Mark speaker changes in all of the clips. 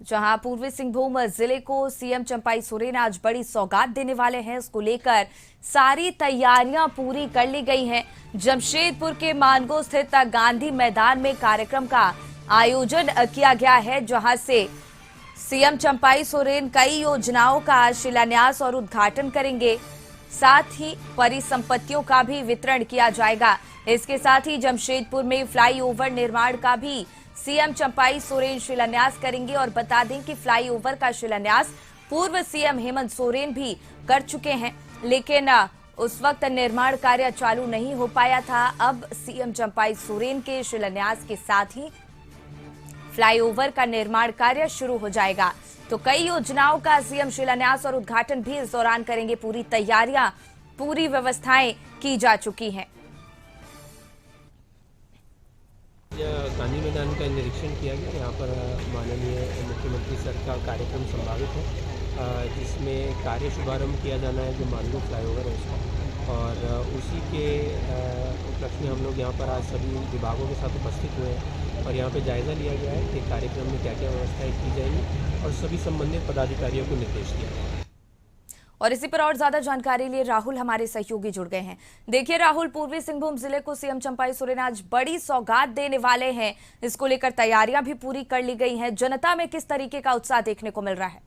Speaker 1: जहां पूर्वी सिंहभूम जिले को सीएम चंपाई सोरेन आज बड़ी सौगात देने वाले हैं। इसको लेकर सारी तैयारियां पूरी कर ली गई हैं। जमशेदपुर के मानगो स्थित गांधी मैदान में कार्यक्रम का आयोजन किया गया है, जहां से सीएम चंपाई सोरेन कई योजनाओं का शिलान्यास और उद्घाटन करेंगे। साथ ही परिसंपत्तियों का भी वितरण किया जाएगा। इसके साथ ही जमशेदपुर में फ्लाईओवर निर्माण का भी सीएम चंपाई सोरेन शिलान्यास करेंगे। और बता दें कि फ्लाईओवर का शिलान्यास पूर्व सीएम हेमंत सोरेन भी कर चुके हैं, लेकिन उस वक्त निर्माण कार्य चालू नहीं हो पाया था। अब सीएम चंपाई सोरेन के शिलान्यास के साथ ही फ्लाईओवर का निर्माण कार्य शुरू हो जाएगा। तो कई योजनाओं का सीएम शिलान्यास और उद्घाटन भी इस दौरान करेंगे। पूरी तैयारियां, पूरी व्यवस्थाएं की जा चुकी हैं।
Speaker 2: गांधी मैदान का निरीक्षण किया गया। यहाँ पर माननीय मुख्यमंत्री सर का कार्यक्रम संभावित है, जिसमें कार्य शुभारंभ किया जाना है, जो मानगो फ्लाईओवर है उसका। और उसी के उपलक्ष्य में हम लोग यहाँ पर आज सभी विभागों के साथ उपस्थित हुए हैं और यहाँ पे जायज़ा लिया गया है कि कार्यक्रम में क्या क्या व्यवस्थाएं की जाएंगी और सभी संबंधित पदाधिकारियों को निर्देश दिया गया है।
Speaker 1: और इसी पर और ज्यादा जानकारी लिए राहुल हमारे सहयोगी जुड़ गए हैं। देखिए राहुल, पूर्वी सिंहभूम जिले को सीएम चंपाई सोरेन आज बड़ी सौगात देने वाले हैं। इसको लेकर तैयारियां भी पूरी कर ली गई हैं। जनता में किस तरीके का उत्साह देखने को मिल रहा है?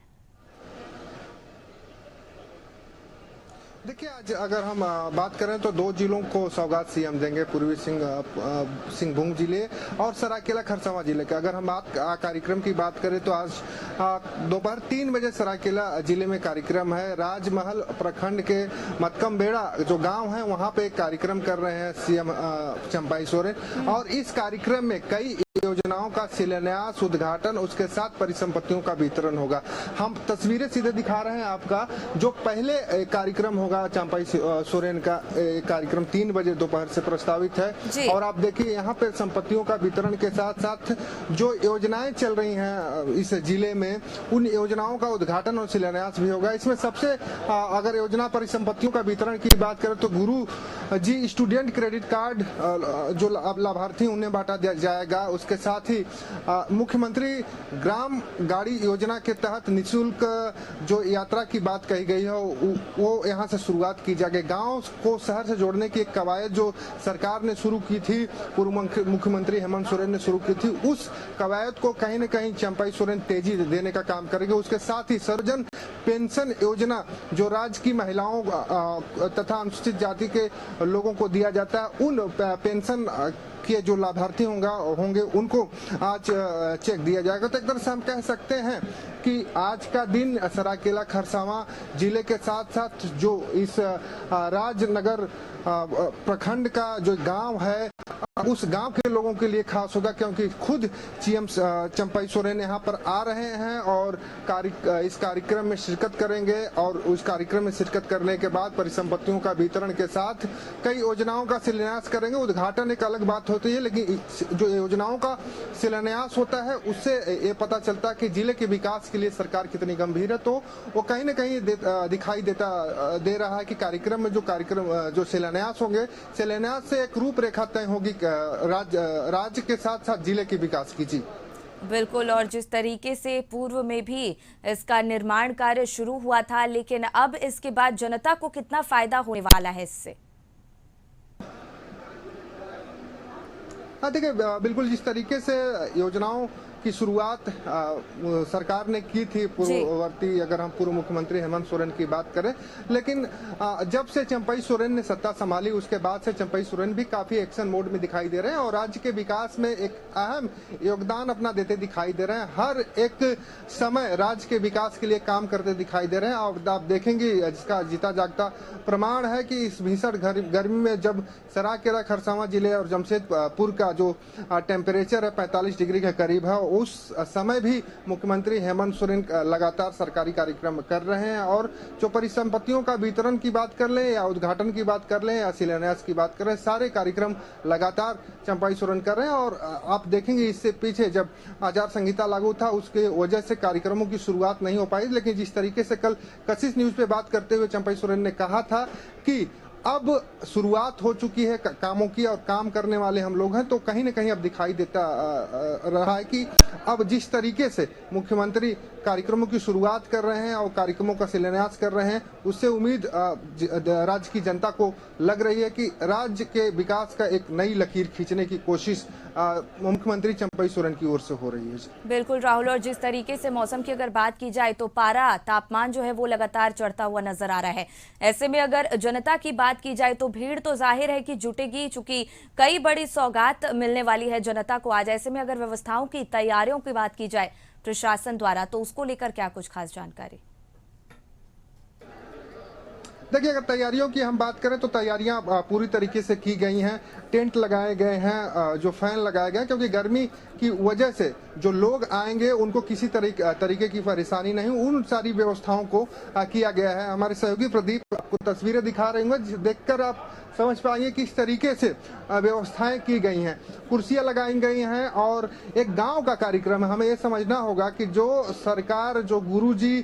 Speaker 3: देखिए, आज अगर हम बात करें तो दो जिलों को सौगात सीएम देंगे, पूर्वी सिंहभूम जिले और सरायकेला खरसावां जिले के। अगर हम कार्यक्रम की बात करें तो आज दोपहर 3 बजे सरायकेला जिले में कार्यक्रम है। राजमहल प्रखंड के मतकमबेड़ा जो गांव है, वहां पे एक कार्यक्रम कर रहे हैं सीएम चंपाई सोरेन। और इस कार्यक्रम में कई योजनाओं का शिलान्यास, उद्घाटन, उसके साथ परिसंपत्तियों का वितरण होगा। हम तस्वीरें सीधे दिखा रहे हैं आपका। जो पहले कार्यक्रम होगा चंपाई सोरेन का, कार्यक्रम 3 बजे दोपहर से प्रस्तावित है। और आप देखिए यहाँ पे संपत्तियों का वितरण के साथ साथ जो योजनाएं चल रही हैं इस जिले में, उन योजनाओं का उद्घाटन और शिलान्यास भी होगा। इसमें सबसे अगर योजना परिसंपत्तियों का वितरण की बात करें तो गुरु जी स्टूडेंट क्रेडिट कार्ड जो लाभार्थी उन्हें बांटा जाएगा। उसके साथ ही मुख्यमंत्री ग्राम गाड़ी योजना के तहत निःशुल्क जो यात्रा की बात कही गई है वो यहाँ से शुरुआत की जाएगी। गांव को शहर से जोड़ने की एक कवायद जो सरकार ने शुरू की थी, पूर्व मुख्यमंत्री हेमंत सोरेन ने शुरू की थी, उस कवायद को कहीं न कहीं चंपाई सोरेन तेजी देने का काम करेंगे। उसके साथ ही सर्वजन पेंशन योजना जो राज्य की महिलाओं तथा अनुसूचित जाति के लोगों को दिया जाता है, उन पेंशन के जो लाभार्थी होंगे उनको आज चेक दिया जाएगा। तो एक तरह से हम कह सकते हैं कि आज का दिन सरायकेला खरसावां जिले के साथ साथ जो इस राजनगर प्रखंड का जो गांव है, उस गांव के लोगों के लिए खास होगा, क्योंकि खुद सीएम चंपाई सोरेन यहाँ पर आ रहे हैं और इस कार्यक्रम में शिरकत करेंगे। और उस कार्यक्रम में शिरकत करने के बाद परिसंपत्तियों का वितरण के साथ कई योजनाओं का शिलान्यास करेंगे। उद्घाटन एक अलग बात होती है, लेकिन जो योजनाओं का शिलान्यास होता है उससे ये पता चलता है कि जिले के विकास के लिए सरकार कितनी गंभीर है। तो वो कहीं न कहीं दिखाई दे रहा है कि कार्यक्रम में जो शिलान्यास होंगे, शिलान्यास से एक रूपरेखा तय होगी राज्य के साथ साथ जिले के विकास की। जी
Speaker 1: बिल्कुल। और जिस तरीके से पूर्व में भी इसका निर्माण कार्य शुरू हुआ था, लेकिन अब इसके बाद जनता को कितना फायदा होने वाला है इससे?
Speaker 3: हाँ, देखिए, बिल्कुल जिस तरीके से योजनाओं की शुरुआत सरकार ने की थी पूर्ववर्ती, अगर हम पूर्व मुख्यमंत्री हेमंत सोरेन की बात करें, लेकिन जब से चंपाई सोरेन ने सत्ता संभाली उसके बाद से चंपाई सोरेन भी काफी एक्शन मोड में दिखाई दे रहे हैं और राज्य के विकास में एक अहम योगदान अपना देते दिखाई दे रहे हैं। हर एक समय राज्य के विकास के लिए काम करते दिखाई दे रहे हैं। और आप देखेंगे जिसका जीता जागता प्रमाण है कि इस भीषण गर्मी में जब सरायकेला खरसावां जिले और जमशेदपुर का जो टेम्परेचर है 45 डिग्री के करीब है, उस समय भी मुख्यमंत्री हेमंत सोरेन लगातार सरकारी कार्यक्रम कर रहे हैं। और जो परिसंपत्तियों का वितरण की बात कर लें या उद्घाटन की बात कर लें या शिलान्यास की बात कर लें, सारे कार्यक्रम लगातार चंपाई सोरेन कर रहे हैं। और आप देखेंगे इससे पीछे जब आचार संहिता लागू था उसके वजह से कार्यक्रमों की शुरुआत नहीं हो पाई, लेकिन जिस तरीके से कल कशिश न्यूज पे बात करते हुए चंपाई सोरेन ने कहा था कि अब शुरुआत हो चुकी है कामों की और काम करने वाले हम लोग हैं, तो कहीं ना कहीं अब दिखाई देता रहा है कि अब जिस तरीके से मुख्यमंत्री कार्यक्रमों की शुरुआत कर रहे हैं और कार्यक्रमों का शिलान्यास कर रहे हैं, उससे उम्मीद राज्य की जनता को लग रही है कि राज्य के विकास का एक नई लकीर खींचने की कोशिश मुख्यमंत्री चंपई सोरेन की ओर से हो रही है।
Speaker 1: बिल्कुल राहुल, और जिस तरीके से मौसम की अगर बात की जाए तो पारा तापमान जो है वो लगातार चढ़ता हुआ नजर आ रहा है। ऐसे में अगर जनता की बात की जाए तो भीड़ तो जाहिर है कि जुटेगी, चूंकि कई बड़ी सौगात मिलने वाली है जनता को आज। ऐसे में अगर व्यवस्थाओं की तैयारियों की बात की जाए प्रशासन द्वारा, तो उसको लेकर क्या कुछ खास जानकारी?
Speaker 3: देखिए, अगर तैयारियों की हम बात करें तो तैयारियां पूरी तरीके से की गई हैं। टेंट लगाए गए हैं, जो फैन लगाए गए हैं, क्योंकि गर्मी की वजह से जो लोग आएंगे उनको किसी तरीके की परेशानी नहीं, उन सारी व्यवस्थाओं को किया गया है। हमारे सहयोगी प्रदीप आपको तस्वीरें दिखा रहे होंगे, देखकर आप समझ पाएंगे किस तरीके से व्यवस्थाएं की गई हैं। कुर्सियां लगाई गई हैं और एक गांव का कार्यक्रम है। हमें ये समझना होगा कि जो सरकार, जो गुरुजी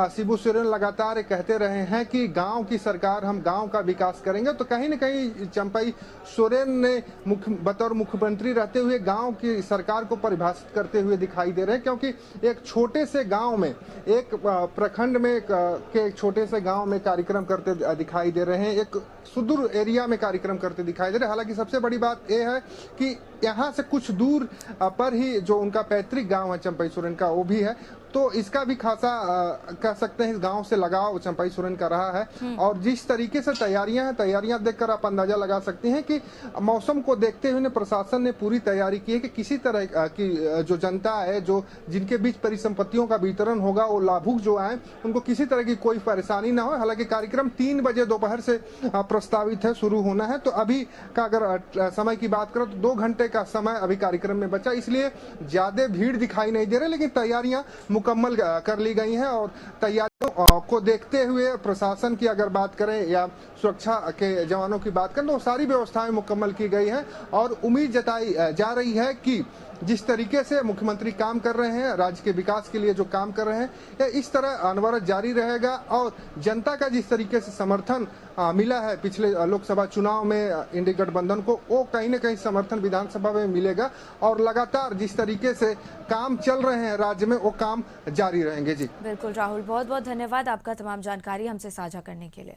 Speaker 3: शिबू सोरेन लगातार कहते रहे हैं कि गांव की सरकार, हम गांव का विकास करेंगे, तो कहीं न कहीं चंपई सोरेन ने बतौर मुख्यमंत्री रहते हुए गांव की सरकार को परिभाषित करते हुए दिखाई दे रहे हैं, क्योंकि एक छोटे से गांव में, एक प्रखंड में के छोटे से गांव में कार्यक्रम करते दिखाई दे रहे हैं, एक सुदूर एरिया में कार्यक्रम करते दिखाई दे रहे हैं। हालांकि सबसे बड़ी बात यह है कि यहाँ से कुछ दूर पर ही जो उनका पैतृक गांव है चंपई सोरेन का, वो भी है, तो इसका भी खासा कह सकते हैं इस गांव से लगाव चंपई सोरेन का रहा है। और जिस तरीके से तैयारियां हैं, तैयारियां देखकर आप अंदाजा लगा सकते हैं कि मौसम को देखते हुए प्रशासन ने पूरी तैयारी की है कि किसी तरह की जो जनता है, जो जिनके बीच परिसंपत्तियों का वितरण होगा, वो लाभुक जो आए उनको किसी तरह की कोई परेशानी ना हो। हालांकि कार्यक्रम 3 बजे दोपहर से प्रस्तावित है, शुरू होना है, तो अभी का अगर समय की बात करें तो 2 घंटे का समय अभी कार्यक्रम में बचा, इसलिए ज्यादा भीड़ दिखाई नहीं दे रही, लेकिन तैयारियां मुकम्मल कर ली गई हैं। और तैयारियों को देखते हुए प्रशासन की अगर बात करें या सुरक्षा के जवानों की बात करें तो सारी व्यवस्थाएं मुकम्मल की गई हैं और उम्मीद जताई जा रही है कि जिस तरीके से मुख्यमंत्री काम कर रहे हैं, राज्य के विकास के लिए जो काम कर रहे हैं, या इस तरह अनवरत जारी रहेगा। और जनता का जिस तरीके से समर्थन मिला है पिछले लोकसभा चुनाव में इंडी गठबंधन को, वो कहीं न कहीं समर्थन विधानसभा में मिलेगा और लगातार जिस तरीके से काम चल रहे हैं राज्य में, वो काम जारी रहेंगे। जी
Speaker 1: बिल्कुल राहुल, बहुत बहुत धन्यवाद आपका तमाम जानकारी हमसे साझा करने के लिए।